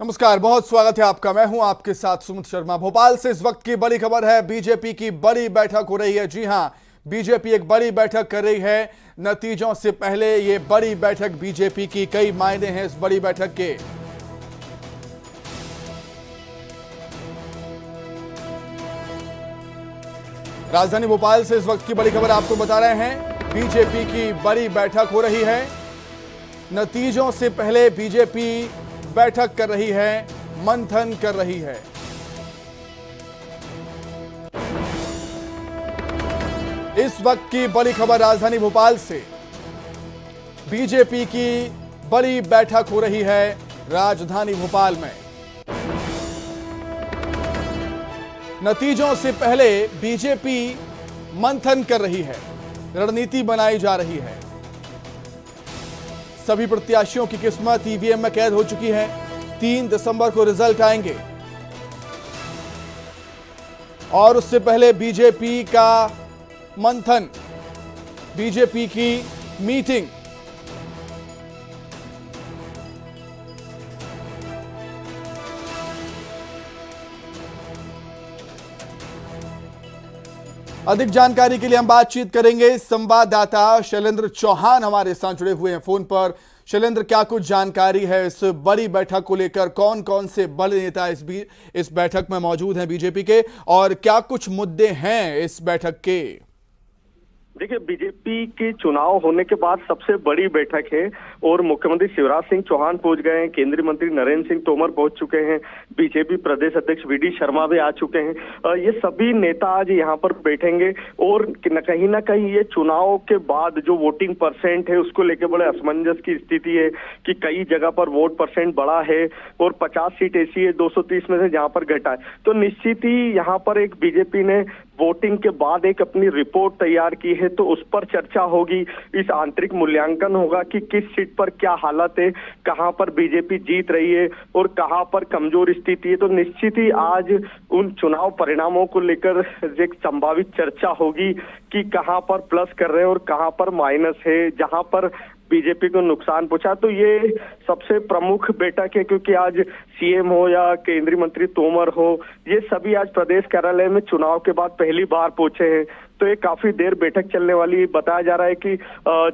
नमस्कार, बहुत स्वागत है आपका। मैं हूं आपके साथ सुमित शर्मा। भोपाल से इस वक्त की बड़ी खबर है, बीजेपी की बड़ी बैठक हो रही है। जी हां, बीजेपी एक बड़ी बैठक कर रही है। नतीजों से पहले ये बड़ी बैठक बीजेपी की, कई मायने हैं इस बड़ी बैठक के। राजधानी भोपाल से इस वक्त की बड़ी खबर आपको बता रहे हैं। बीजेपी की बड़ी बैठक हो रही है। नतीजों से पहले बीजेपी बैठक कर रही है, मंथन कर रही है। इस वक्त की बड़ी खबर राजधानी भोपाल से, बीजेपी की बड़ी बैठक हो रही है राजधानी भोपाल में। नतीजों से पहले बीजेपी मंथन कर रही है, रणनीति बनाई जा रही है। सभी प्रत्याशियों की किस्मत ईवीएम में कैद हो चुकी है। 3 दिसंबर को रिजल्ट आएंगे और उससे पहले बीजेपी का मंथन, बीजेपी की मीटिंग। अधिक जानकारी के लिए हम बातचीत करेंगे। संवाददाता शैलेंद्र चौहान हमारे साथ जुड़े हुए हैं फोन पर। शैलेंद्र, क्या कुछ जानकारी है इस बड़ी बैठक को लेकर? कौन कौन से बड़े नेता इस बैठक में मौजूद हैं बीजेपी के, और क्या कुछ मुद्दे हैं इस बैठक के? देखिए, बीजेपी के चुनाव होने के बाद सबसे बड़ी बैठक है और मुख्यमंत्री शिवराज सिंह चौहान पहुंच गए हैं, केंद्रीय मंत्री नरेंद्र सिंह तोमर पहुंच चुके हैं, बीजेपी प्रदेश अध्यक्ष वी डी शर्मा भी आ चुके हैं। ये सभी नेता आज यहाँ पर बैठेंगे और कहीं ना कहीं ये चुनाव के बाद जो वोटिंग परसेंट है उसको लेकर बड़े असमंजस की स्थिति है कि कई जगह पर वोट परसेंट बढ़ा है और 50 सीट ऐसी है 230 में से जहाँ पर घटा है। तो निश्चित ही यहाँ पर एक बीजेपी ने वोटिंग के बाद एक अपनी रिपोर्ट तैयार की है, तो उस पर चर्चा होगी। इस आंतरिक मूल्यांकन होगा कि किस सीट पर क्या हालत है, कहां पर बीजेपी जीत रही है और कहां पर कमजोर स्थिति है। तो निश्चित ही आज उन चुनाव परिणामों को लेकर एक संभावित चर्चा होगी कि कहां पर प्लस कर रहे हैं और कहां पर माइनस है, जहां पर बीजेपी को नुकसान पहुंचा। तो ये सबसे प्रमुख बैठक है, क्योंकि आज सीएम हो या केंद्रीय मंत्री तोमर हो, ये सभी आज प्रदेश कार्यालय में चुनाव के बाद पहली बार पहुंचे हैं। तो ये काफी देर बैठक चलने वाली बताया जा रहा है कि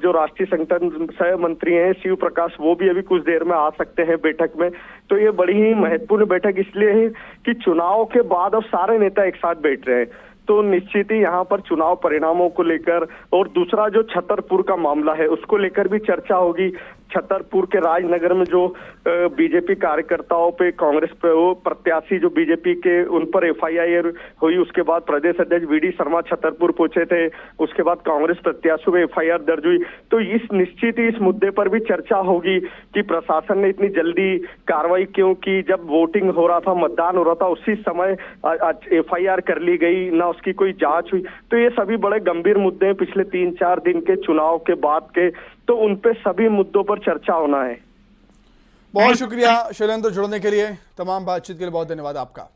जो राष्ट्रीय संगठन सह मंत्री हैं शिव प्रकाश, वो भी अभी कुछ देर में आ सकते हैं बैठक में। तो ये बड़ी ही महत्वपूर्ण बैठक इसलिए है कि चुनाव के बाद अब सारे नेता एक साथ बैठ रहे हैं। तो निश्चित ही यहाँ पर चुनाव परिणामों को लेकर, और दूसरा जो छतरपुर का मामला है उसको लेकर भी चर्चा होगी। छतरपुर के राजनगर में जो बीजेपी कार्यकर्ताओं पे, कांग्रेस पे वो प्रत्याशी जो बीजेपी के, उन पर एफआईआर हुई। उसके बाद प्रदेश अध्यक्ष वी डी शर्मा छतरपुर पहुंचे थे, उसके बाद कांग्रेस प्रत्याशियों पे एफआईआर दर्ज हुई। तो इस निश्चित ही इस मुद्दे पर भी चर्चा होगी कि प्रशासन ने इतनी जल्दी कार्रवाई क्यों की। जब वोटिंग हो रहा था, मतदान हो रहा था, उसी समय एफआईआर कर ली गई, ना उसकी कोई जांच हुई। तो ये सभी बड़े गंभीर मुद्दे हैं पिछले 3-4 दिन के चुनाव के बाद के, तो उन पे सभी मुद्दों पर चर्चा होना है। बहुत शुक्रिया शैलेंद्र, जुड़ने के लिए, तमाम बातचीत के लिए बहुत धन्यवाद आपका।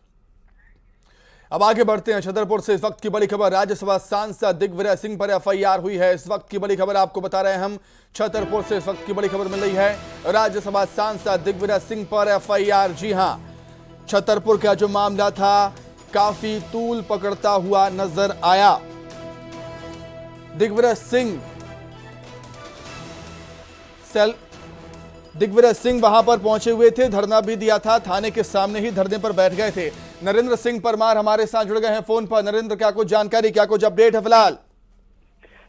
अब आगे बढ़ते हैं। छतरपुर से इस वक्त की बड़ी खबर, राज्यसभा सांसद दिग्विजय सिंह पर एफआईआर हुई है। इस वक्त की बड़ी खबर आपको बता रहे हैं हम। छतरपुर से इस वक्त की बड़ी खबर मिल रही है, राज्यसभा सांसद दिग्विजय सिंह पर एफआईआर। जी हां, छतरपुर का जो मामला था काफी तूल पकड़ता हुआ नजर आया। दिग्विजय सिंह वहां पर पहुंचे हुए थे, धरना भी दिया था, थाने के सामने ही धरने पर बैठ गए थे। नरेंद्र सिंह परमार हमारे साथ जुड़ गए हैं फोन पर। नरेंद्र, क्या कुछ जानकारी, क्या कुछ अपडेट है फिलहाल?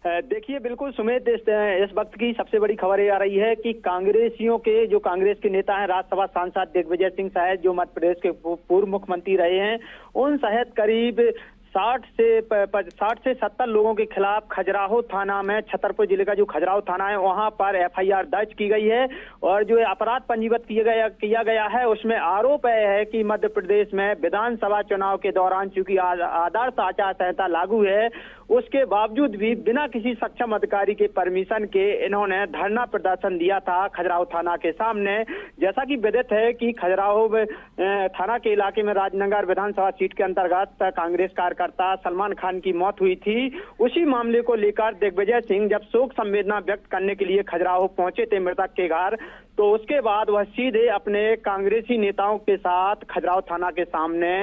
देखिए, बिल्कुल सुमित, इस वक्त की सबसे बड़ी खबर ये आ रही है कि कांग्रेसियों के जो कांग्रेस के नेता हैं, राज्यसभा सांसद दिग्विजय सिंह शायद, जो मध्य प्रदेश के पूर्व मुख्यमंत्री रहे हैं, उन शायद करीब 60 से 70 लोगों के खिलाफ खजुराहो थाना में, छतरपुर जिले का जो खजुराहो थाना है, वहां पर एफआईआर दर्ज की गई है और जो अपराध पंजीबद्ध किया गया है उसमें आरोप है कि मध्य प्रदेश में विधानसभा चुनाव के दौरान चूंकि आदर्श आचार संहिता लागू है, उसके बावजूद भी बिना किसी सक्षम अधिकारी के परमिशन के इन्होंने धरना प्रदर्शन दिया था खजुराहो थाना के सामने। जैसा कि विदित है कि खजुराहो थाना के इलाके में राजनगर विधानसभा सीट के अंतर्गत कांग्रेस कार्यकर्ता सलमान खान की मौत हुई थी। उसी मामले को लेकर दिग्विजय सिंह जब शोक संवेदना व्यक्त करने के लिए खजुराहो पहुंचे थे मृतक के घर, तो उसके बाद वह सीधे अपने कांग्रेसी नेताओं के साथ खजुराहो थाना के सामने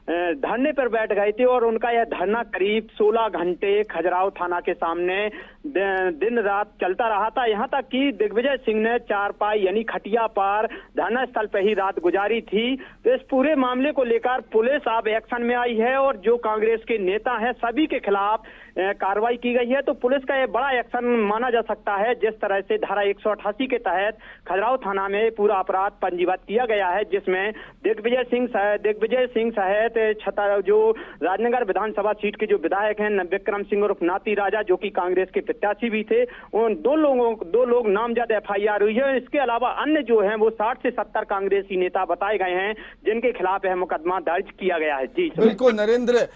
धरने पर बैठ गए थे और उनका यह धरना करीब 16 घंटे खजुराहो थाना के सामने दिन रात चलता रहा था। यहाँ तक कि दिग्विजय सिंह ने चारपाई यानी खटिया पर धरना स्थल पर ही रात गुजारी थी। तो इस पूरे मामले को लेकर पुलिस अब एक्शन में आई है और जो कांग्रेस के नेता हैं सभी के खिलाफ कार्रवाई की गई है। तो पुलिस का यह बड़ा एक्शन माना जा सकता है, जिस तरह से धारा 188 के तहत खजुराहो थाना में पूरा अपराध पंजीबद्ध किया गया है, जिसमें दिग्विजय सिंह सहित जो राजनगर विधानसभा सीट के जो विधायक हैं विक्रम सिंह उर्फ नाती राजा, जो कि कांग्रेस के प्रत्याशी भी थे, उन दो लोग नामजद FIR हुई है। इसके अलावा अन्य जो हैं वो 60 से 70 कांग्रेसी नेता बताए गए हैं जिनके खिलाफ यह मुकदमा दर्ज किया गया है। जी बिल्कुल नरेंद्र,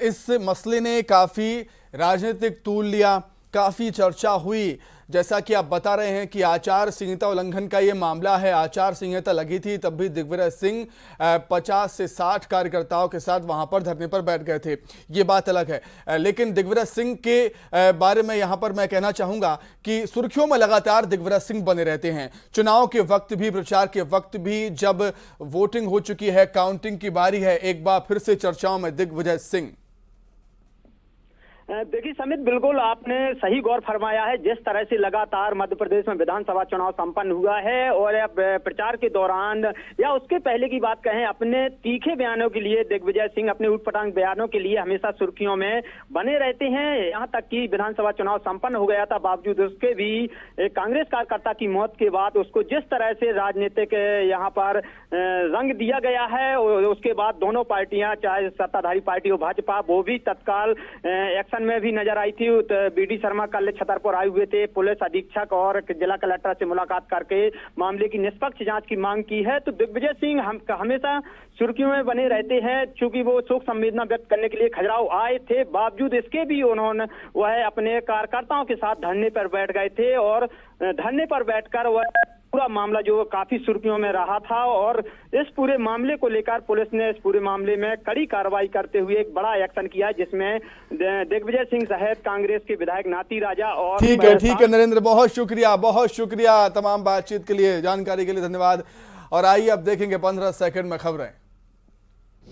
इस मसले ने काफी राजनीतिक तूल लिया, काफी चर्चा हुई। जैसा कि आप बता रहे हैं कि आचार संहिता उल्लंघन का ये मामला है, आचार संहिता लगी थी तब भी दिग्विजय सिंह 50 से 60 कार्यकर्ताओं के साथ वहां पर धरने पर बैठ गए थे, ये बात अलग है। लेकिन दिग्विजय सिंह के बारे में यहां पर मैं कहना चाहूंगा कि सुर्खियों में लगातार दिग्विजय सिंह बने रहते हैं, चुनाव के वक्त भी, प्रचार के वक्त भी। जब वोटिंग हो चुकी है, काउंटिंग की बारी है, एक बार फिर से चर्चाओं में दिग्विजय सिंह। देखिए समित, बिल्कुल आपने सही गौर फरमाया है। जिस तरह से लगातार मध्य प्रदेश में विधानसभा चुनाव संपन्न हुआ है और प्रचार के दौरान या उसके पहले की बात कहें, अपने तीखे बयानों के लिए दिग्विजय सिंह अपने ऊटपटांग बयानों के लिए हमेशा सुर्खियों में बने रहते हैं। यहाँ तक कि विधानसभा चुनाव संपन्न हो गया था, बावजूद उसके भी कांग्रेस कार्यकर्ता की मौत के बाद उसको जिस तरह से राजनीतिक यहाँ पर रंग दिया गया है, उसके बाद दोनों पार्टियां, चाहे सत्ताधारी पार्टी हो भाजपा, वो भी तत्काल एक्शन में भी नजर आई थी। BD शर्मा कल छतरपुर आए हुए थे, पुलिस अधीक्षक और जिला कलेक्टर से मुलाकात करके मामले की निष्पक्ष जांच की मांग की है। तो दिग्विजय सिंह हमेशा सुर्खियों में बने रहते हैं, चूंकि वो शोक संवेदना व्यक्त करने के लिए खजुराहो आए थे। बावजूद इसके भी उन्होंने वह अपने कार्यकर्ताओं के साथ धरने पर बैठ गए थे और धरने पर बैठकर वह पूरा मामला जो काफी सुर्खियों में रहा था। और इस पूरे मामले को लेकर पुलिस ने इस पूरे मामले में कड़ी कार्रवाई करते हुए एक बड़ा एक्शन किया, जिसमें दिग्विजय सिंह सहित कांग्रेस के विधायक नाती राजा और ठीक है नरेंद्र, बहुत शुक्रिया तमाम बातचीत के लिए, जानकारी के लिए धन्यवाद। और आइए अब देखेंगे 15 सेकंड में खबरें।